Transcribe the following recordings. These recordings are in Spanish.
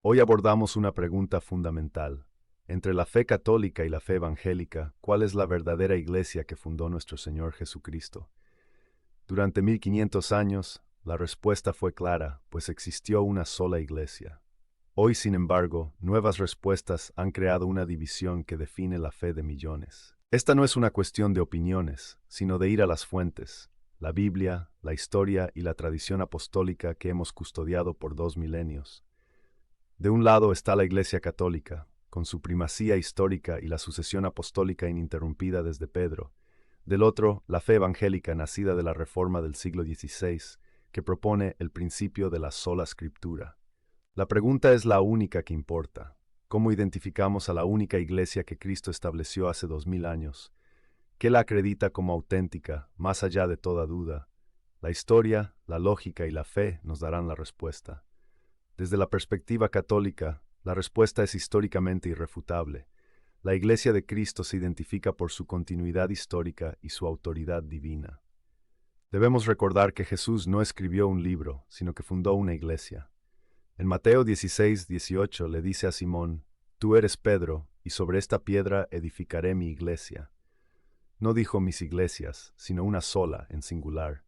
Hoy abordamos una pregunta fundamental. Entre la fe católica y la fe evangélica, ¿cuál es la verdadera iglesia que fundó nuestro Señor Jesucristo? Durante 1500 años, la respuesta fue clara, pues existió una sola iglesia. Hoy, sin embargo, nuevas respuestas han creado una división que define la fe de millones. Esta no es una cuestión de opiniones, sino de ir a las fuentes, la Biblia, la historia y la tradición apostólica que hemos custodiado por 2 milenios. De un lado está la Iglesia Católica, con su primacía histórica y la sucesión apostólica ininterrumpida desde Pedro. Del otro, la fe evangélica nacida de la Reforma del siglo XVI, que propone el principio de la sola Escritura. La pregunta es la única que importa. ¿Cómo identificamos a la única iglesia que Cristo estableció hace 2000 años? ¿Qué la acredita como auténtica, más allá de toda duda? La historia, la lógica y la fe nos darán la respuesta. Desde la perspectiva católica, la respuesta es históricamente irrefutable. La Iglesia de Cristo se identifica por su continuidad histórica y su autoridad divina. Debemos recordar que Jesús no escribió un libro, sino que fundó una iglesia. En Mateo 16:18 le dice a Simón: «Tú eres Pedro, y sobre esta piedra edificaré mi iglesia». No dijo mis iglesias, sino una sola, en singular.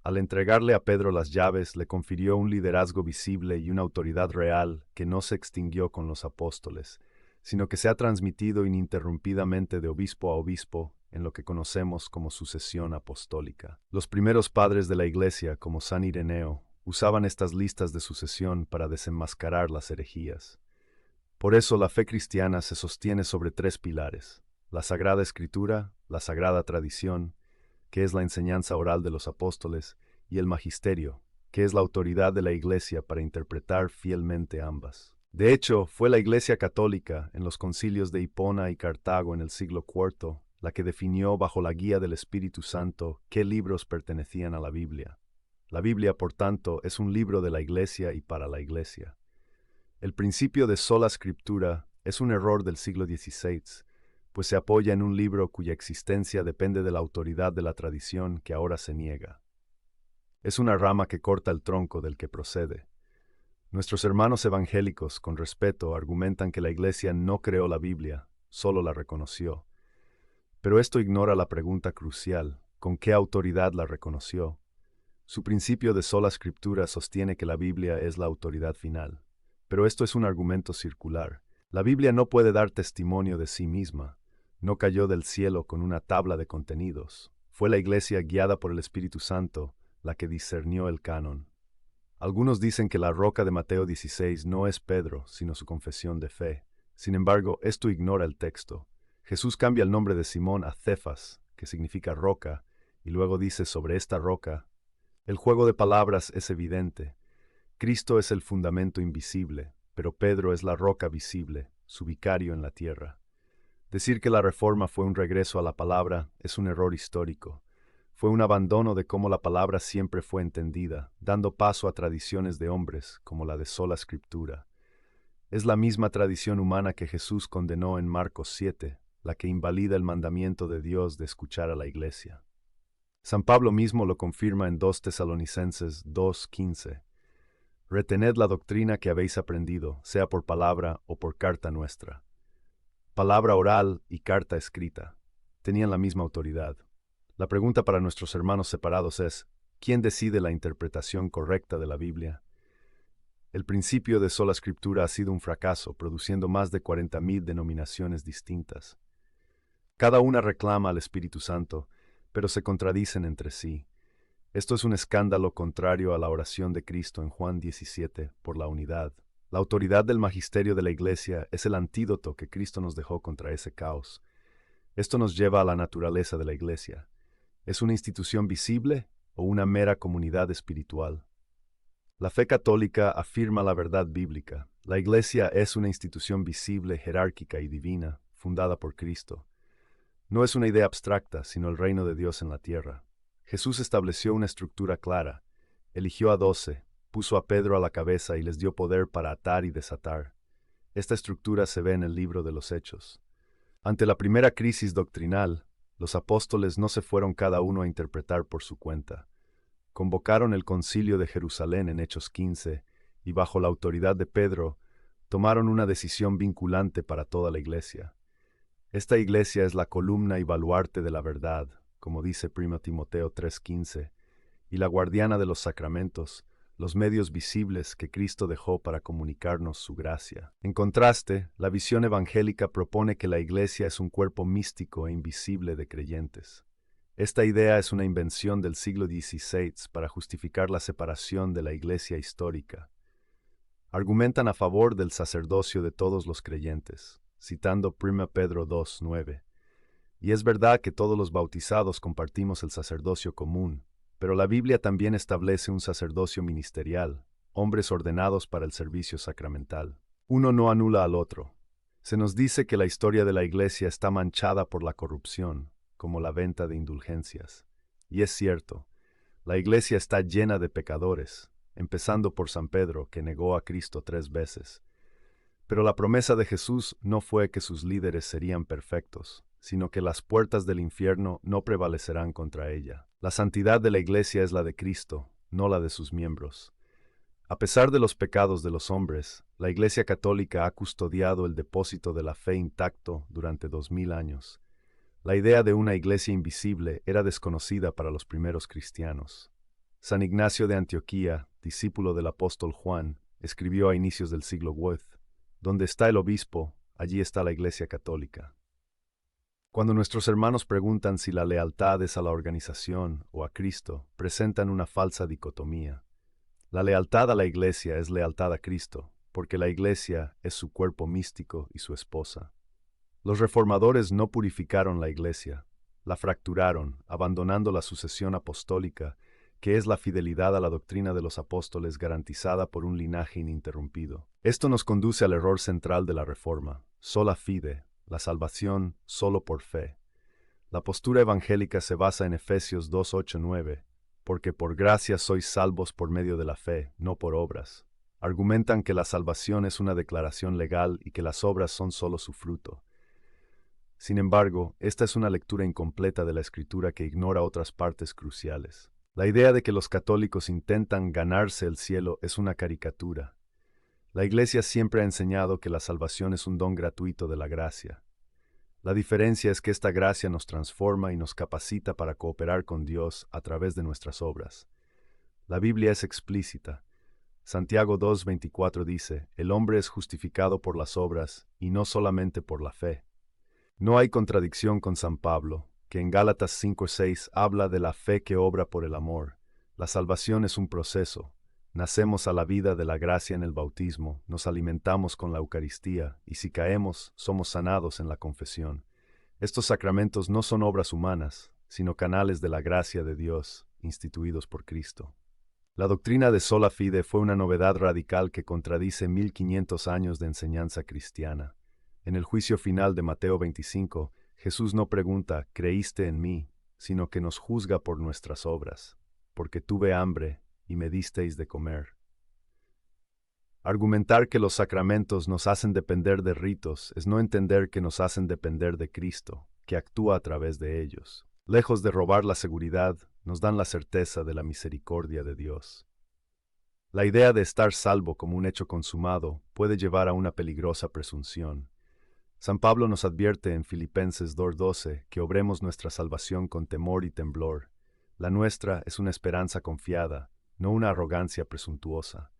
Al entregarle a Pedro las llaves, le confirió un liderazgo visible y una autoridad real que no se extinguió con los apóstoles, sino que se ha transmitido ininterrumpidamente de obispo a obispo en lo que conocemos como sucesión apostólica. Los primeros padres de la Iglesia, como San Ireneo, usaban estas listas de sucesión para desenmascarar las herejías. Por eso la fe cristiana se sostiene sobre 3 pilares: la Sagrada Escritura, la Sagrada Tradición, que es la enseñanza oral de los apóstoles, y el magisterio, que es la autoridad de la Iglesia para interpretar fielmente ambas. De hecho, fue la Iglesia católica, en los concilios de Hipona y Cartago en el siglo IV, la que definió bajo la guía del Espíritu Santo qué libros pertenecían a la Biblia. La Biblia, por tanto, es un libro de la Iglesia y para la Iglesia. El principio de sola escritura es un error del siglo XVI, pues se apoya en un libro cuya existencia depende de la autoridad de la tradición que ahora se niega. Es una rama que corta el tronco del que procede. Nuestros hermanos evangélicos, con respeto, argumentan que la Iglesia no creó la Biblia, solo la reconoció. Pero esto ignora la pregunta crucial: ¿con qué autoridad la reconoció? Su principio de sola escritura sostiene que la Biblia es la autoridad final. Pero esto es un argumento circular. La Biblia no puede dar testimonio de sí misma. No cayó del cielo con una tabla de contenidos. Fue la Iglesia, guiada por el Espíritu Santo, la que discernió el canon. Algunos dicen que la roca de Mateo 16 no es Pedro, sino su confesión de fe. Sin embargo, esto ignora el texto. Jesús cambia el nombre de Simón a Cefas, que significa roca, y luego dice: sobre esta roca. El juego de palabras es evidente. Cristo es el fundamento invisible, pero Pedro es la roca visible, su vicario en la tierra. Decir que la Reforma fue un regreso a la palabra es un error histórico. Fue un abandono de cómo la palabra siempre fue entendida, dando paso a tradiciones de hombres, como la de sola escritura. Es la misma tradición humana que Jesús condenó en Marcos 7, la que invalida el mandamiento de Dios de escuchar a la Iglesia. San Pablo mismo lo confirma en 2 Tesalonicenses 2:15. Retened la doctrina que habéis aprendido, sea por palabra o por carta nuestra. Palabra oral y carta escrita tenían la misma autoridad. La pregunta para nuestros hermanos separados es: ¿quién decide la interpretación correcta de la Biblia? El principio de sola escritura ha sido un fracaso, produciendo más de 40,000 denominaciones distintas. Cada una reclama al Espíritu Santo, pero se contradicen entre sí. Esto es un escándalo contrario a la oración de Cristo en Juan 17 por la unidad. La autoridad del magisterio de la Iglesia es el antídoto que Cristo nos dejó contra ese caos. Esto nos lleva a la naturaleza de la Iglesia. ¿Es una institución visible o una mera comunidad espiritual? La fe católica afirma la verdad bíblica. La Iglesia es una institución visible, jerárquica y divina, fundada por Cristo. No es una idea abstracta, sino el reino de Dios en la tierra. Jesús estableció una estructura clara. Eligió a 12, puso a Pedro a la cabeza y les dio poder para atar y desatar. Esta estructura se ve en el libro de los Hechos. Ante la primera crisis doctrinal, los apóstoles no se fueron cada uno a interpretar por su cuenta. Convocaron el concilio de Jerusalén en Hechos 15 y bajo la autoridad de Pedro tomaron una decisión vinculante para toda la Iglesia. Esta Iglesia es la columna y baluarte de la verdad, como dice 1 Timoteo 3:15, y la guardiana de los sacramentos, los medios visibles que Cristo dejó para comunicarnos su gracia. En contraste, la visión evangélica propone que la Iglesia es un cuerpo místico e invisible de creyentes. Esta idea es una invención del siglo XVI para justificar la separación de la Iglesia histórica. Argumentan a favor del sacerdocio de todos los creyentes, citando 1 Pedro 2:9. Y es verdad que todos los bautizados compartimos el sacerdocio común, pero la Biblia también establece un sacerdocio ministerial, hombres ordenados para el servicio sacramental. Uno no anula al otro. Se nos dice que la historia de la Iglesia está manchada por la corrupción, como la venta de indulgencias. Y es cierto, la Iglesia está llena de pecadores, empezando por San Pedro, que negó a Cristo 3 veces. Pero la promesa de Jesús no fue que sus líderes serían perfectos, sino que las puertas del infierno no prevalecerán contra ella. La santidad de la Iglesia es la de Cristo, no la de sus miembros. A pesar de los pecados de los hombres, la Iglesia Católica ha custodiado el depósito de la fe intacto durante 2000 años. La idea de una Iglesia invisible era desconocida para los primeros cristianos. San Ignacio de Antioquía, discípulo del apóstol Juan, escribió a inicios del siglo X: donde está el obispo, allí está la Iglesia Católica. Cuando nuestros hermanos preguntan si la lealtad es a la organización o a Cristo, presentan una falsa dicotomía. La lealtad a la Iglesia es lealtad a Cristo, porque la Iglesia es su cuerpo místico y su esposa. Los reformadores no purificaron la Iglesia, la fracturaron, abandonando la sucesión apostólica, que es la fidelidad a la doctrina de los apóstoles garantizada por un linaje ininterrumpido. Esto nos conduce al error central de la Reforma: sola fide, la salvación solo por fe. La postura evangélica se basa en Efesios 2:8-9, porque por gracia sois salvos por medio de la fe, no por obras. Argumentan que la salvación es una declaración legal y que las obras son solo su fruto. Sin embargo, esta es una lectura incompleta de la Escritura que ignora otras partes cruciales. La idea de que los católicos intentan ganarse el cielo es una caricatura. La Iglesia siempre ha enseñado que la salvación es un don gratuito de la gracia. La diferencia es que esta gracia nos transforma y nos capacita para cooperar con Dios a través de nuestras obras. La Biblia es explícita. Santiago 2:24 dice: el hombre es justificado por las obras y no solamente por la fe. No hay contradicción con San Pablo, que en Gálatas 5:6 habla de la fe que obra por el amor. La salvación es un proceso. Nacemos a la vida de la gracia en el bautismo, nos alimentamos con la Eucaristía, y si caemos, somos sanados en la confesión. Estos sacramentos no son obras humanas, sino canales de la gracia de Dios, instituidos por Cristo. La doctrina de sola fide fue una novedad radical que contradice 1500 años de enseñanza cristiana. En el juicio final de Mateo 25, Jesús no pregunta: ¿creíste en mí?, sino que nos juzga por nuestras obras, porque tuve hambre y me disteis de comer. Argumentar que los sacramentos nos hacen depender de ritos es no entender que nos hacen depender de Cristo, que actúa a través de ellos. Lejos de robar la seguridad, nos dan la certeza de la misericordia de Dios. La idea de estar salvo como un hecho consumado puede llevar a una peligrosa presunción. San Pablo nos advierte en Filipenses 2:12 que obremos nuestra salvación con temor y temblor. La nuestra es una esperanza confiada, no una arrogancia presuntuosa.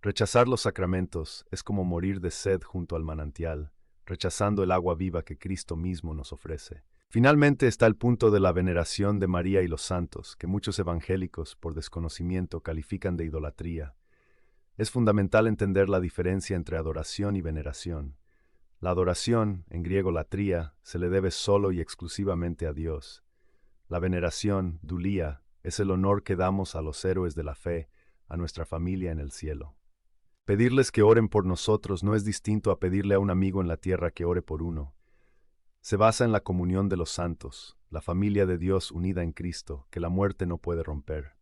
Rechazar los sacramentos es como morir de sed junto al manantial, rechazando el agua viva que Cristo mismo nos ofrece. Finalmente está el punto de la veneración de María y los santos, que muchos evangélicos, por desconocimiento, califican de idolatría. Es fundamental entender la diferencia entre adoración y veneración. La adoración, en griego latría, se le debe solo y exclusivamente a Dios. La veneración, dulia, es el honor que damos a los héroes de la fe, a nuestra familia en el cielo. Pedirles que oren por nosotros no es distinto a pedirle a un amigo en la tierra que ore por uno. Se basa en la comunión de los santos, la familia de Dios unida en Cristo, que la muerte no puede romper.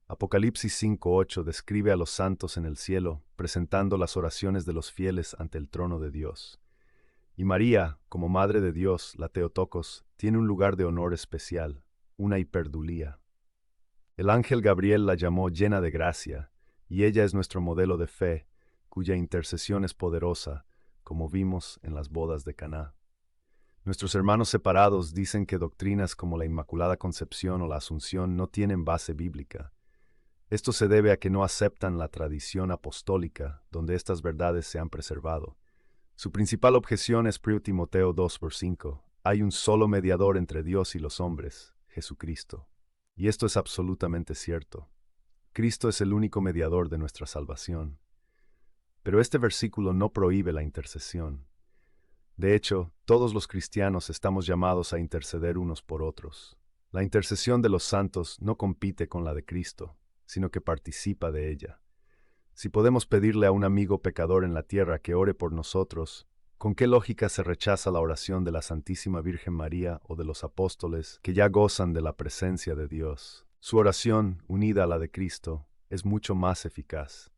Apocalipsis 5:8 describe a los santos en el cielo, presentando las oraciones de los fieles ante el trono de Dios. Y María, como Madre de Dios, la Theotokos, tiene un lugar de honor especial, una hiperdulía. El ángel Gabriel la llamó llena de gracia, y ella es nuestro modelo de fe, cuya intercesión es poderosa, como vimos en las bodas de Caná. Nuestros hermanos separados dicen que doctrinas como la Inmaculada Concepción o la Asunción no tienen base bíblica. Esto se debe a que no aceptan la tradición apostólica, donde estas verdades se han preservado. Su principal objeción es 1 Timoteo 2:5. Hay un solo mediador entre Dios y los hombres, Jesucristo. Y esto es absolutamente cierto. Cristo es el único mediador de nuestra salvación. Pero este versículo no prohíbe la intercesión. De hecho, todos los cristianos estamos llamados a interceder unos por otros. La intercesión de los santos no compite con la de Cristo, sino que participa de ella. Si podemos pedirle a un amigo pecador en la tierra que ore por nosotros, ¿con qué lógica se rechaza la oración de la Santísima Virgen María o de los apóstoles que ya gozan de la presencia de Dios? Su oración, unida a la de Cristo, es mucho más eficaz.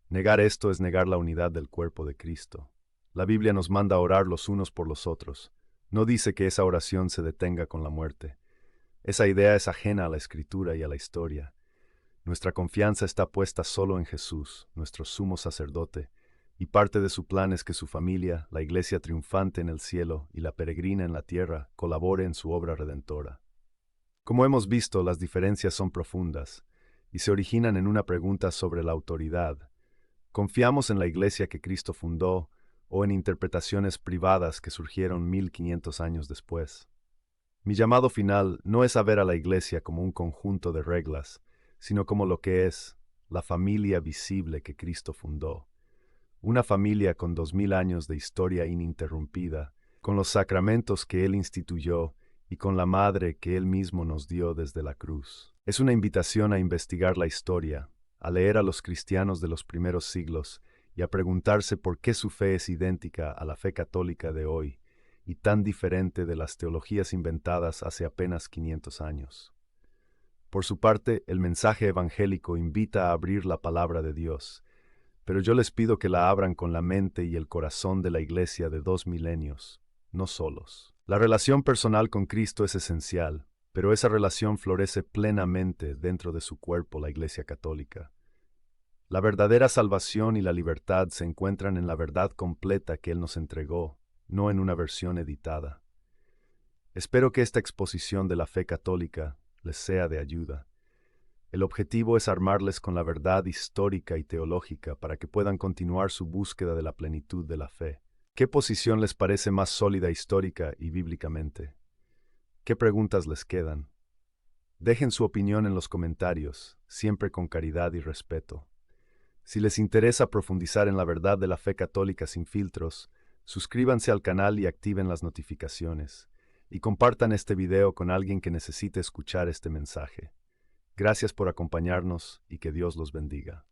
Negar esto es negar la unidad del cuerpo de Cristo. La Biblia nos manda a orar los unos por los otros. No dice que esa oración se detenga con la muerte. Esa idea es ajena a la Escritura y a la historia. Nuestra confianza está puesta solo en Jesús, nuestro sumo sacerdote, y parte de su plan es que su familia, la iglesia triunfante en el cielo y la peregrina en la tierra, colabore en su obra redentora. Como hemos visto, las diferencias son profundas y se originan en una pregunta sobre la autoridad. ¿Confiamos en la iglesia que Cristo fundó o en interpretaciones privadas que surgieron 1500 años después? Mi llamado final no es a ver a la iglesia como un conjunto de reglas, sino como lo que es, la familia visible que Cristo fundó. Una familia con 2000 años de historia ininterrumpida, con los sacramentos que Él instituyó y con la madre que Él mismo nos dio desde la cruz. Es una invitación a investigar la historia, a leer a los cristianos de los primeros siglos y a preguntarse por qué su fe es idéntica a la fe católica de hoy y tan diferente de las teologías inventadas hace apenas 500 años. Por su parte, el mensaje evangélico invita a abrir la palabra de Dios, pero yo les pido que la abran con la mente y el corazón de la Iglesia de 2 milenios, no solos. La relación personal con Cristo es esencial, pero esa relación florece plenamente dentro de su cuerpo, la Iglesia Católica. La verdadera salvación y la libertad se encuentran en la verdad completa que Él nos entregó, no en una versión editada. Espero que esta exposición de la fe católica les sea de ayuda. El objetivo es armarles con la verdad histórica y teológica para que puedan continuar su búsqueda de la plenitud de la fe. ¿Qué posición les parece más sólida histórica y bíblicamente? ¿Qué preguntas les quedan? Dejen su opinión en los comentarios, siempre con caridad y respeto. Si les interesa profundizar en la verdad de la fe católica sin filtros, suscríbanse al canal y activen las notificaciones. Y compartan este video con alguien que necesite escuchar este mensaje. Gracias por acompañarnos y que Dios los bendiga.